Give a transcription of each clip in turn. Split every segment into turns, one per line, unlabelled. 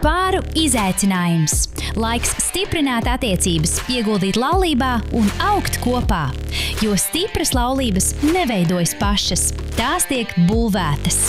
Pāru izaicinājums. Laiks stiprināt attiecības, ieguldīt laulībā un augt kopā. Jo stipras laulības neveidojas pašas, tās tiek būvētas.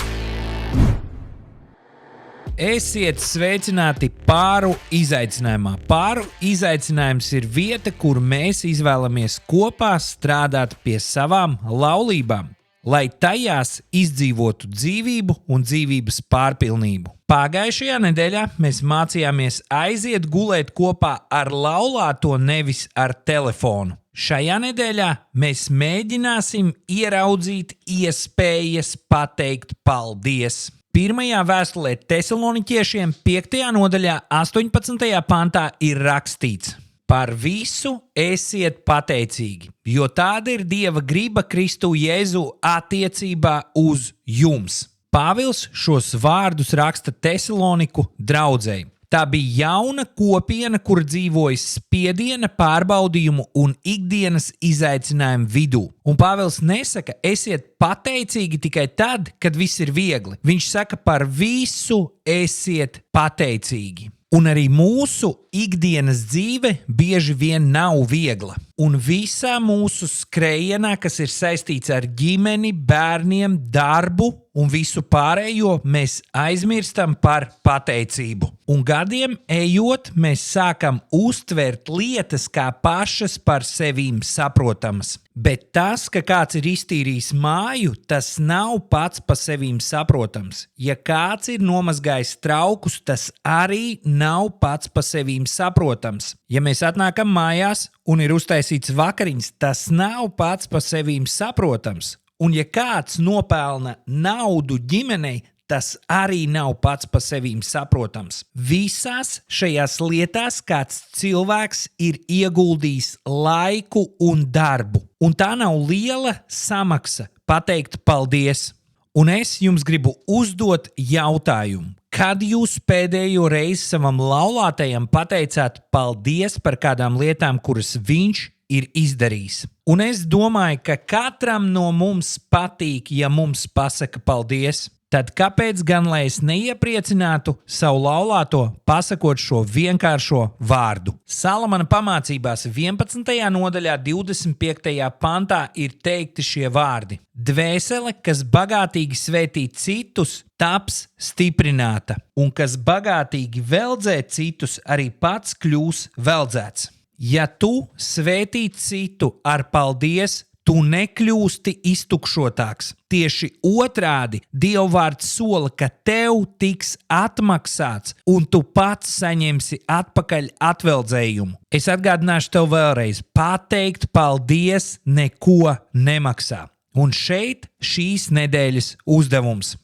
Esiet sveicināti Pāru izaicinājumā. Pāru izaicinājums ir vieta, kur mēs izvēlamies kopā strādāt pie savām laulībām, lai tajās izdzīvotu dzīvību un dzīvības pārpilnību. Pagājušajā nedēļā mēs mācījāmies aiziet gulēt kopā ar laulāto, nevis ar telefonu. Šajā nedēļā mēs mēģināsim ieraudzīt iespējas pateikt paldies. Pirmajā vēstulē Tesaloniķiešiem 5. nodaļā 18. pantā ir rakstīts: Par visu esiet pateicīgi, jo tāda ir Dieva griba Kristu Jēzu attiecībā uz jums. Pāvils šos vārdus raksta Tesaloniku draudzei. Tā bija jauna kopiena, kur dzīvoja spiediena, pārbaudījumu un ikdienas izaicinājumu vidū. Un Pāvils nesaka, esiet pateicīgi tikai tad, kad viss ir viegli. Viņš saka, par visu esiet pateicīgi. Un arī mūsu ikdienas dzīve bieži vien nav viegla. Un visā mūsu skrējienā, kas ir saistīts ar ģimeni, bērniem, darbu un visu pārējo, mēs aizmirstam par pateicību. Un gadiem ejot, mēs sākam uztvert lietas kā pašas par sevīm saprotamas. Bet tas, ka kāds ir iztīrījis māju, tas nav pats pa sevīm saprotams. Ja kāds ir nomazgājis traukus, tas arī nav pats pa sevīm saprotams. Ja mēs atnākam mājās un ir uztaisīts vakariņas, tas nav pats pa sevīm saprotams. Un ja kāds nopelna naudu ģimenei, tas arī nav pats pa sevīm saprotams. Visās šajās lietās kāds cilvēks ir ieguldījis laiku un darbu. Un tā nav liela samaksa pateikt paldies. Un es jums gribu uzdot jautājumu. Kad jūs pēdējo reizi savam laulātajam pateicāt paldies par kādām lietām, kuras viņš ir izdarījis? Un es domāju, ka katram no mums patīk, ja mums pasaka paldies. Tad kāpēc gan lai es neiepriecinātu savu laulāto, pasakot šo vienkāršo vārdu? Salamana pamācībās 11. nodaļā 25. pantā ir teikti šie vārdi. Dvēsele, kas bagātīgi svētī citus, taps stiprināta, un kas bagātīgi veldzē citus, arī pats kļūs veldzēts. Ja tu svētī citu ar paldies, tu nekļūsti iztukšotāks. Tieši otrādi, Dievvvārds sola, ka tev tiks atmaksāts un tu pats saņemsi atpakaļ atveldzējumu. Es atgādināšu tev vēlreiz, pateikt paldies neko nemaksā. Un šeit šīs nedēļas uzdevums.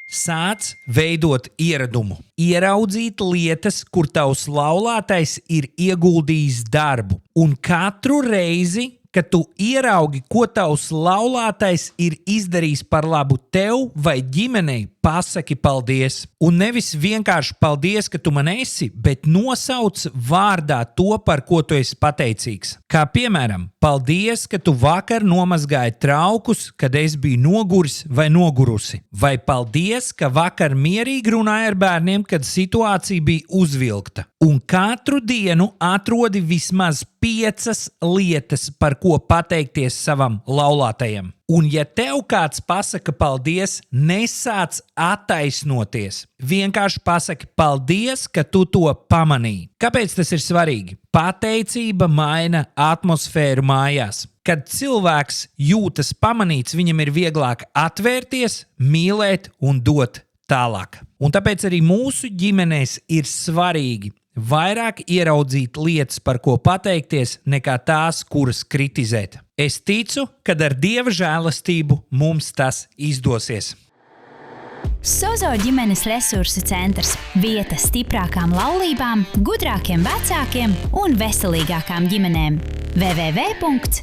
Sāc veidot ieradumu, ieraudzīt lietas, kur tavs laulātais ir ieguldījis darbu. Un katru reizi, kad tu ieraugi, ko tavs laulātais ir izdarījis par labu tev vai ģimenei, pasaki paldies. Un nevis vienkārši paldies, ka tu man esi, bet nosauc vārdā to, par ko tu esi pateicīgs. Kā piemēram, paldies, ka tu vakar nomazgāji traukus, kad es biju noguris vai nogurusi. Vai paldies, ka vakar mierīgi runāji ar bērniem, kad situācija bija uzvilkta. Un katru dienu atrodi vismaz 5 lietas, par ko pateikties savam laulātajam. Un ja tev kāds pasaka paldies, nesāc attaisnoties. Vienkārši pasaki paldies, ka tu to pamanīji. Kāpēc tas ir svarīgi? Pateicība maina atmosfēru mājās. Kad cilvēks jūtas pamanīts, viņam ir vieglāk atvērties, mīlēt un dot tālāk. Un tāpēc arī mūsu ģimenēs ir svarīgi vairāk ieraudzīt lietas, par ko pateikties, nekā tās, kuras kritizēt. Es ticu, ka ar Dieva žēlastību mums tas izdosies.
Sozo ģimenes resursu centrs – vieta stiprākām laulībām, gudrākiem vecākiem un veselīgākām ģimenēm. www.sozo.lv